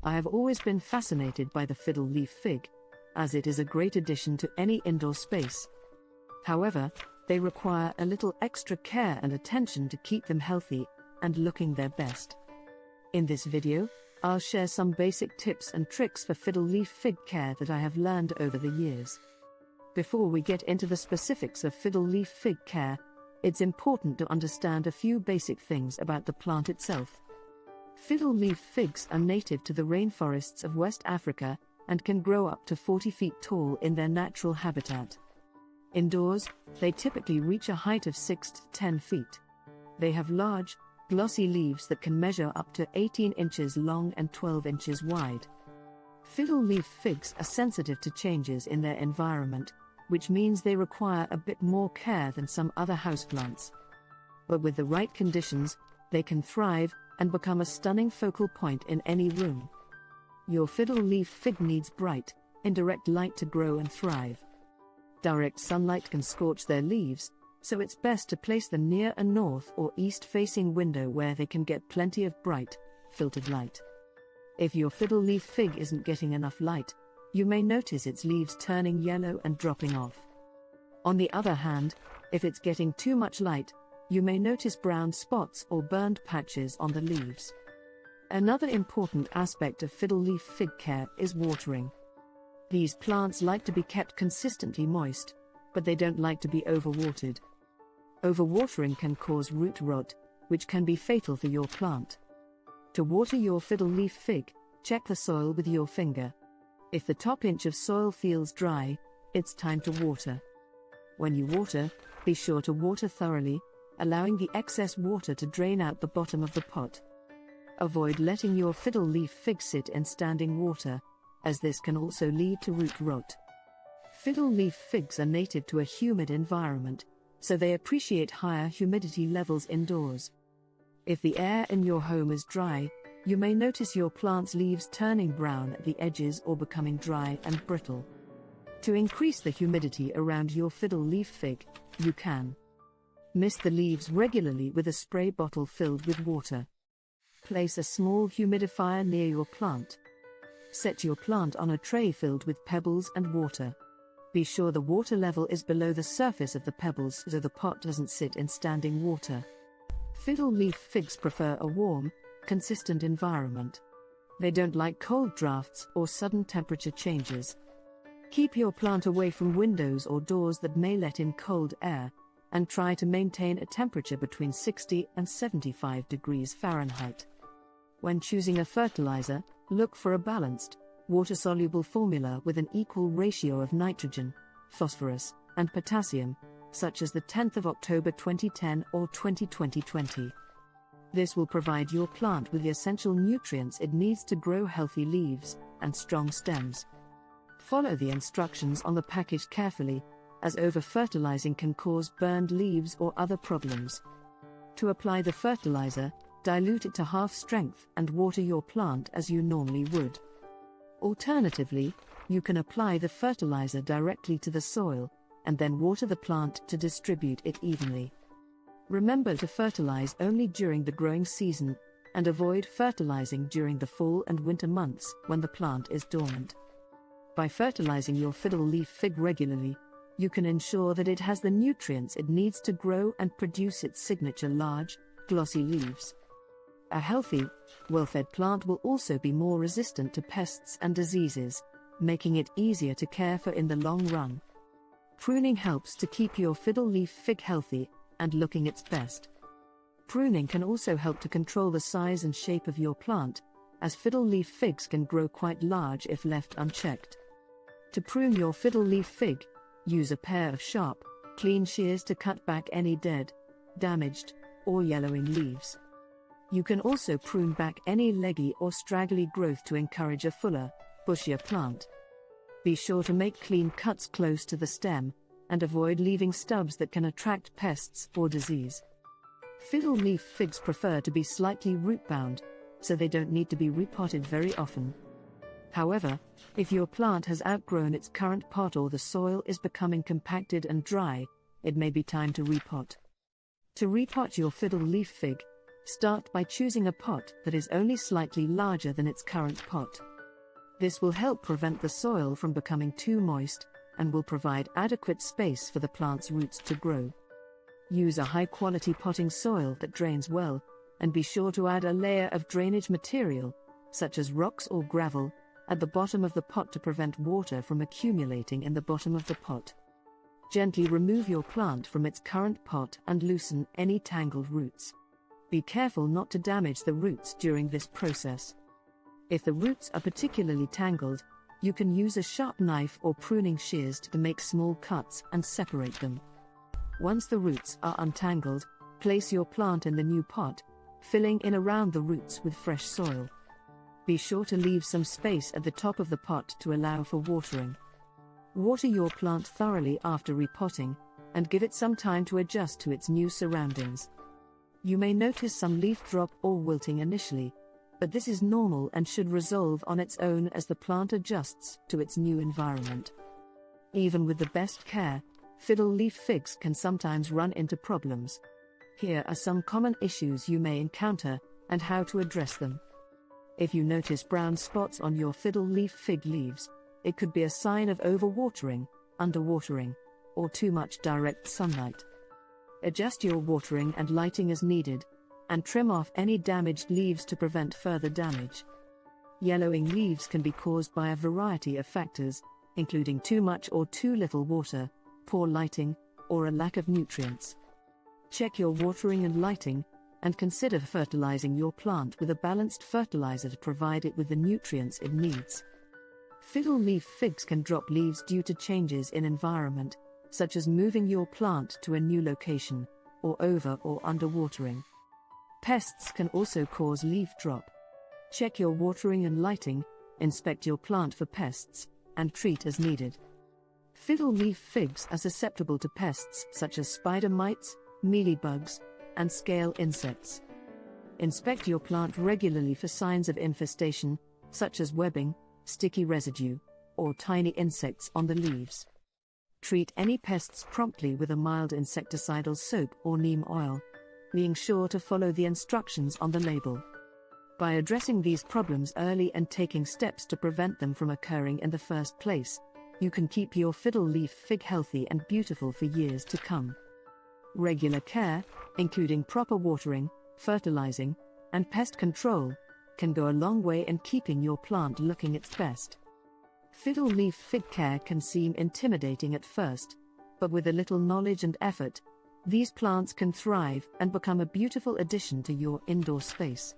I have always been fascinated by the fiddle leaf fig, as it is a great addition to any indoor space. However, they require a little extra care and attention to keep them healthy and looking their best. In this video, I'll share some basic tips and tricks for fiddle leaf fig care that I have learned over the years. Before we get into the specifics of fiddle leaf fig care, it's important to understand a few basic things about the plant itself. Fiddle leaf figs are native to the rainforests of West Africa and can grow up to 40 feet tall in their natural habitat. Indoors, they typically reach a height of 6 to 10 feet. They have large, glossy leaves that can measure up to 18 inches long and 12 inches wide. Fiddle leaf figs are sensitive to changes in their environment, which means they require a bit more care than some other houseplants. But with the right conditions, they can thrive and become a stunning focal point in any room. Your fiddle leaf fig needs bright, indirect light to grow and thrive. Direct sunlight can scorch their leaves, so it's best to place them near a north or east-facing window where they can get plenty of bright, filtered light. If your fiddle leaf fig isn't getting enough light, you may notice its leaves turning yellow and dropping off. On the other hand, if it's getting too much light, you may notice brown spots or burned patches on the leaves. Another important aspect of fiddle leaf fig care is watering. These plants like to be kept consistently moist, but they don't like to be overwatered. Overwatering can cause root rot, which can be fatal for your plant. To water your fiddle leaf fig, check the soil with your finger. If the top inch of soil feels dry, it's time to water. When you water, be sure to water thoroughly, allowing the excess water to drain out the bottom of the pot. Avoid letting your fiddle leaf fig sit in standing water, as this can also lead to root rot. Fiddle leaf figs are native to a humid environment, so they appreciate higher humidity levels indoors. If the air in your home is dry, you may notice your plant's leaves turning brown at the edges or becoming dry and brittle. To increase the humidity around your fiddle leaf fig, you can mist the leaves regularly with a spray bottle filled with water. Place a small humidifier near your plant. Set your plant on a tray filled with pebbles and water. Be sure the water level is below the surface of the pebbles so the pot doesn't sit in standing water. Fiddle leaf figs prefer a warm, consistent environment. They don't like cold drafts or sudden temperature changes. Keep your plant away from windows or doors that may let in cold air, and try to maintain a temperature between 60 and 75 degrees Fahrenheit. When choosing a fertilizer, look for a balanced, water-soluble formula with an equal ratio of nitrogen, phosphorus, and potassium, such as the 10th of October 2010 or 2020. This will provide your plant with the essential nutrients it needs to grow healthy leaves and strong stems. Follow the instructions on the package carefully, as over-fertilizing can cause burned leaves or other problems. To apply the fertilizer, dilute it to half strength and water your plant as you normally would. Alternatively, you can apply the fertilizer directly to the soil, and then water the plant to distribute it evenly. Remember to fertilize only during the growing season, and avoid fertilizing during the fall and winter months when the plant is dormant. By fertilizing your fiddle leaf fig regularly, you can ensure that it has the nutrients it needs to grow and produce its signature large, glossy leaves. A healthy, well-fed plant will also be more resistant to pests and diseases, making it easier to care for in the long run. Pruning helps to keep your fiddle leaf fig healthy and looking its best. Pruning can also help to control the size and shape of your plant, as fiddle leaf figs can grow quite large if left unchecked. To prune your fiddle leaf fig, use a pair of sharp, clean shears to cut back any dead, damaged, or yellowing leaves. You can also prune back any leggy or straggly growth to encourage a fuller, bushier plant. Be sure to make clean cuts close to the stem, and avoid leaving stubs that can attract pests or disease. Fiddle leaf figs prefer to be slightly root-bound, so they don't need to be repotted very often. However, if your plant has outgrown its current pot or the soil is becoming compacted and dry, it may be time to repot. To repot your fiddle leaf fig, Start by choosing a pot that is only slightly larger than its current pot. This will help prevent the soil from becoming too moist and will provide adequate space for the plant's roots to grow. Use a high-quality potting soil that drains well, and be sure to add a layer of drainage material, such as rocks or gravel, at the bottom of the pot to prevent water from accumulating in the bottom of the pot. Gently remove your plant from its current pot and loosen any tangled roots. Be careful not to damage the roots during this process. If the roots are particularly tangled, you can use a sharp knife or pruning shears to make small cuts and separate them. Once the roots are untangled, place your plant in the new pot, filling in around the roots with fresh soil. Be sure to leave some space at the top of the pot to allow for watering. Water your plant thoroughly after repotting, and give it some time to adjust to its new surroundings. You may notice some leaf drop or wilting initially, but this is normal and should resolve on its own as the plant adjusts to its new environment. Even with the best care, fiddle leaf figs can sometimes run into problems. Here are some common issues you may encounter and how to address them. If you notice brown spots on your fiddle leaf fig leaves, it could be a sign of overwatering, underwatering, or too much direct sunlight. Adjust your watering and lighting as needed, and trim off any damaged leaves to prevent further damage. Yellowing leaves can be caused by a variety of factors, including too much or too little water, poor lighting, or a lack of nutrients. Check your watering and lighting, and consider fertilizing your plant with a balanced fertilizer to provide it with the nutrients it needs. Fiddle leaf figs can drop leaves due to changes in environment, such as moving your plant to a new location, or over or underwatering. Pests can also cause leaf drop. Check your watering and lighting, inspect your plant for pests, and treat as needed. Fiddle leaf figs are susceptible to pests such as spider mites, mealybugs, and scale insects. Inspect your plant regularly for signs of infestation, such as webbing, sticky residue, or tiny insects on the leaves. Treat any pests promptly with a mild insecticidal soap or neem oil, being sure to follow the instructions on the label. By addressing these problems early and taking steps to prevent them from occurring in the first place, you can keep your fiddle leaf fig healthy and beautiful for years to come. Regular care, including proper watering, fertilizing, and pest control, can go a long way in keeping your plant looking its best. Fiddle leaf fig care can seem intimidating at first, but with a little knowledge and effort, these plants can thrive and become a beautiful addition to your indoor space.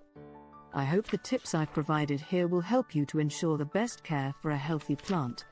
I hope the tips I've provided here will help you to ensure the best care for a healthy plant.